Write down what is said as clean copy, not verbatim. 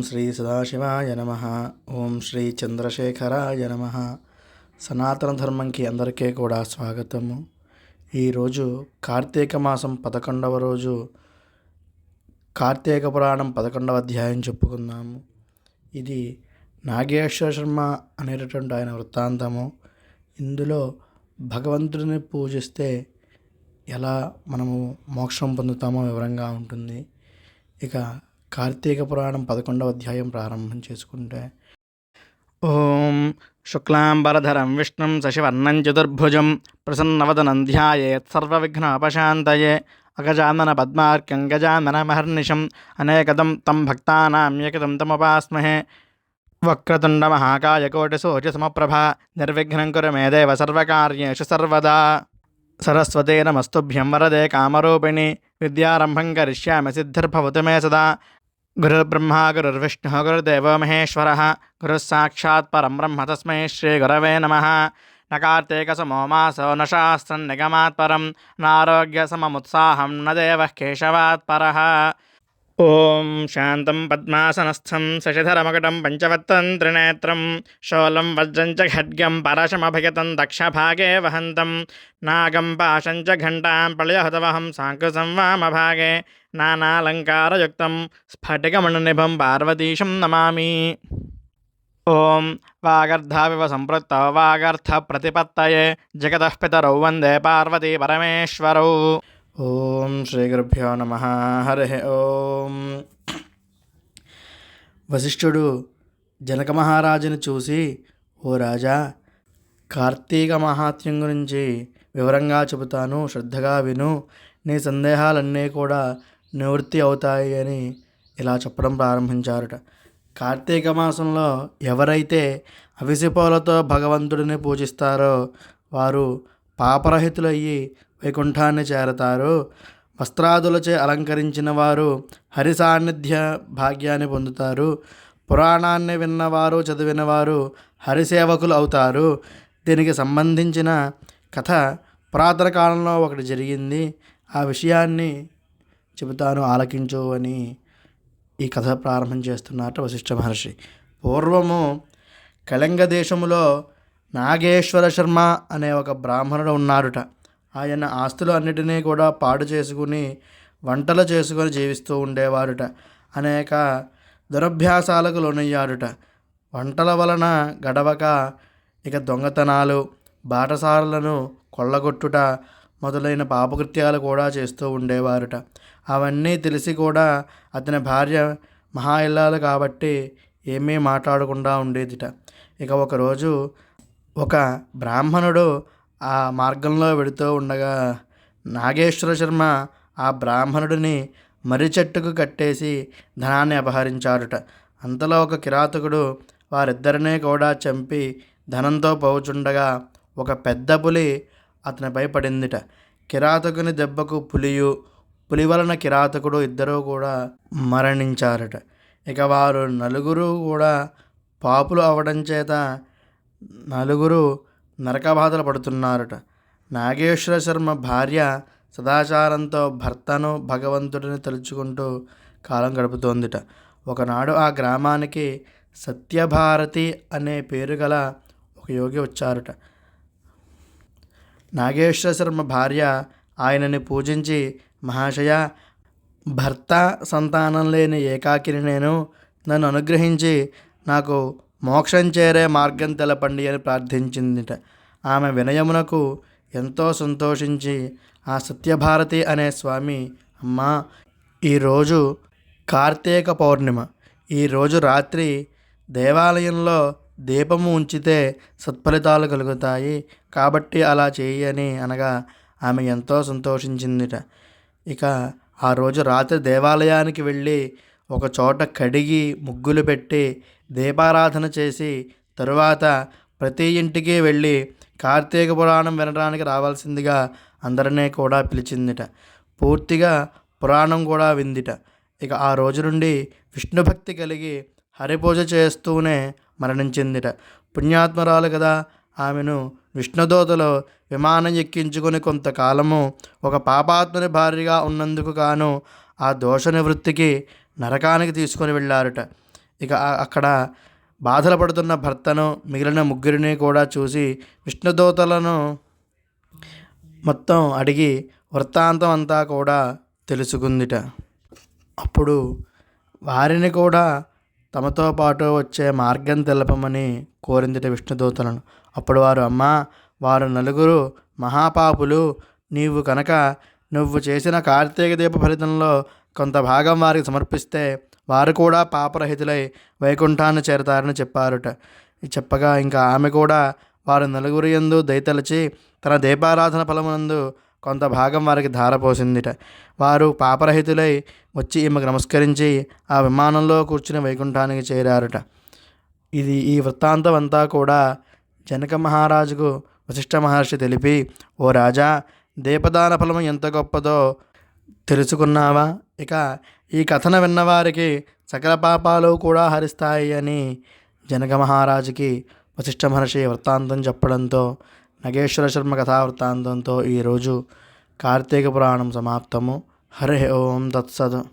శ్రీ సదాశివాయ నమ. ఓం శ్రీ చంద్రశేఖరాయ నమ. సనాతన ధర్మంకి అందరికీ కూడా స్వాగతము. ఈరోజు కార్తీక మాసం 11వ రోజు, కార్తీక పురాణం 11వ అధ్యాయం చెప్పుకుందాము. ఇది నాగేశ్వర శర్మ అనేటటువంటి ఆయన వృత్తాంతము. ఇందులో భగవంతుడిని పూజిస్తే ఎలా మనము మోక్షం పొందుతామో వివరంగా ఉంటుంది. ఇక కార్తీక పురాణం 11వ అధ్యాయం ప్రారంభం చేసుకుంటే, ఓం శుక్లాంబరధరం విష్ణుం శశివర్ణం చతుర్భుజం ప్రసన్నవదనం ధ్యాయేత్ సర్వవిఘ్నోపశాంతయే అగజానన పద్మార్కం గజానన మహర్నిశం అనేకదం తం భక్తానాం ఏకదం తముపాస్మహే. వక్రతుండ మహాకాయ కోటి సూర్య సమప్రభ నిర్విఘ్నం కురు మే దేవ సర్వకార్యేషు సర్వదా. సరస్వతే నమస్తుభ్యం వరదే కామరూపిణి విద్యారంభం కరిష్యామి సిద్ధిర్భవతు మే సదా. గురుర్బ్రహ్మ గురుర్విష్ణుః గురుర్దేవో మహేశ్వరః గురుః సాక్షాత్ పరం బ్రహ్మ తస్మై శ్రీ గురవే నమః. న కార్తీక సమో మాసో న శాస్త్రం నిగమాత్ పరం నారోగ్య సమముత్సాహం న దేవః కేశవాత్ పరః. ఓం శాంతం పద్మాసనస్థం శశిధరమకుటం పంచవత్తం త్రినేత్రం శూలం వజ్రం చ ఖడ్గం పరశమభయతం దక్షభాగే వహంతం నాగం పాశం చ ఘంటాం ప్రళయహతవహం సాంకృసం వామభాగే నానాలంకారయుక్తం స్ఫటికమణినిభం పార్వతీశం నమామి. ఓం వాగర్ధావివ సంపృక్తౌ వాగర్థ ప్రతిపత్తయే జగతః పితరౌ వందే పార్వతీ పరమేశ్వరౌ. ఓం శ్రీ గురుభ్యో నమ. హరి ఓం. వశిష్ఠుడు జనక మహారాజుని చూసి, ఓ రాజా, కార్తీక మహాత్మ్యం గురించి వివరంగా చెబుతాను, శ్రద్ధగా విను, నీ సందేహాలన్నీ కూడా నివృత్తి అవుతాయి అని ఇలా చెప్పడం ప్రారంభించారుట. కార్తీక మాసంలో ఎవరైతే అవిసిపోలతో భగవంతుడిని పూజిస్తారో వారు పాపరహితులయ్యి వైకుంఠాన్ని చేరతారు. వస్త్రాదులచే అలంకరించిన వారు హరి సాన్నిధ్య భాగ్యాన్ని పొందుతారు. పురాణాన్ని విన్నవారు, చదివినవారు హరిసేవకులు అవుతారు. దీనికి సంబంధించిన కథ పురాతన కాలంలో ఒకటి జరిగింది. ఆ విషయాన్ని చెబుతాను, ఆలకించు అని ఈ కథ ప్రారంభం చేస్తున్నట్టు వశిష్ఠ మహర్షి. పూర్వము కళింగ దేశములో నాగేశ్వర శర్మ అనే ఒక బ్రాహ్మణుడు ఉన్నాడుట. ఆయన ఆస్తులు అన్నిటినీ కూడా పాడు చేసుకుని వంటలు చేసుకొని జీవిస్తూ ఉండేవాడుట. అనేక దురభ్యాసాలకు లోనయ్యాడుట. వంటల వలన గడవక ఇక దొంగతనాలు, బాటసారులను కొల్లగొట్టుట మొదలైన పాపకృత్యాలు కూడా చేస్తూ ఉండేవారుట. అవన్నీ తెలిసి కూడా అతని భార్య మహా ఇల్లాలు కాబట్టి ఏమీ మాట్లాడకుండా ఉండేదిట. ఇక ఒకరోజు ఒక బ్రాహ్మణుడు ఆ మార్గంలో వెడుతూ ఉండగా నాగేశ్వర శర్మ ఆ బ్రాహ్మణుడిని మర్రి చెట్టుకు కట్టేసి ధనాన్ని అపహరించాడుట. అంతలో ఒక కిరాతకుడు వారిద్దరినీ కూడా చంపి ధనంతో పోవుచుండగా ఒక పెద్ద పులి అతనిపై పడిందిట. కిరాతకుని దెబ్బకు పులి వలన కిరాతకుడు ఇద్దరూ కూడా మరణించారట. ఇక వారు నలుగురు కూడా పాపులు అవడం చేత నలుగురు నరకబాధలు పడుతున్నారట. నాగేశ్వర శర్మ భార్య సదాచారంతో భర్తను, భగవంతుడిని తలుచుకుంటూ కాలం గడుపుతోందిట. ఒకనాడు ఆ గ్రామానికి సత్యభారతి అనే పేరు గల ఒక యోగి వచ్చారట. నాగేశ్వర శర్మ భార్య ఆయనని పూజించి, మహాశయ, భర్త సంతానం లేని ఏకాకిని నేను, నన్ను అనుగ్రహించి నాకు మోక్షం చేరే మార్గం తెలపండి అని ప్రార్థించిందిట. ఆమె వినయమునకు ఎంతో సంతోషించి ఆ సత్యభారతి అనే స్వామి, అమ్మా, ఈరోజు కార్తీక పౌర్ణిమ, ఈరోజు రాత్రి దేవాలయంలో దీపము ఉంచితే సత్ఫలితాలు కలుగుతాయి కాబట్టి అలా చేయి అని అనగా ఆమె ఎంతో సంతోషించిందిట. ఇక ఆ రోజు రాత్రి దేవాలయానికి వెళ్ళి ఒక చోట కడిగి ముగ్గులు పెట్టి దీపారాధన చేసి తరువాత ప్రతి ఇంటికి వెళ్ళి కార్తీక పురాణం వినడానికి రావాల్సిందిగా అందరినీ కూడా పిలిచిందిట. పూర్తిగా పురాణం కూడా విందిట. ఇక ఆ రోజు నుండి విష్ణు భక్తి కలిగి హరిపూజ చేస్తూనే మరణించిందిట. పుణ్యాత్మరాలు కదా, ఆమెను విష్ణుదూతలో విమానం ఎక్కించుకొని కొంతకాలము ఒక పాపాత్ముని భార్యగా ఉన్నందుకు గాను ఆ దోష నివృత్తికి నరకానికి తీసుకొని వెళ్ళారట. అక్కడ బాధలు పడుతున్న భర్తను మిగిలిన ముగ్గురిని కూడా చూసి విష్ణుదూతలను మొత్తం అడిగి వృత్తాంతం అంతా కూడా తెలుసుకుందిట. అప్పుడు వారిని కూడా తమతో పాటు వచ్చే మార్గం తెలపమని కోరిందిట విష్ణుదూతలను. అప్పుడు వారు, అమ్మా, వారు నలుగురు మహాపాపులు. నువ్వు చేసిన కార్తీక దీప ఫలితంలో కొంత భాగం వారికి సమర్పిస్తే వారు కూడా పాపరహితులై వైకుంఠాన్ని చేరతారని చెప్పారుట. చెప్పగా ఇంకా ఆమె కూడా వారు నలుగురు యందు దయతలచి తన దీపారాధన ఫలమునందు కొంత భాగం వారికి ధారపోసిందిట. వారు పాపరహితులై వచ్చి ఈమెకు నమస్కరించి ఆ విమానంలో కూర్చుని వైకుంఠానికి చేరారుట. ఈ వృత్తాంతం అంతా కూడా జనక మహారాజుకు వశిష్ఠ మహర్షి తెలిపి, ఓ రాజా, దీపదాన ఫలము ఎంత గొప్పదో తెలుసుకున్నావా? ఈ కథను విన్నవారికి సకల పాపాలు కూడా హరిస్తాయి అని జనక మహారాజుకి వశిష్ఠ మహర్షి వృత్తాంతం చెప్పడంతో నగేశ్వర శర్మ కథా వృత్తాంతంతో ఈరోజు కార్తీక పురాణం సమాప్తము. హరి ఓం తత్సత్.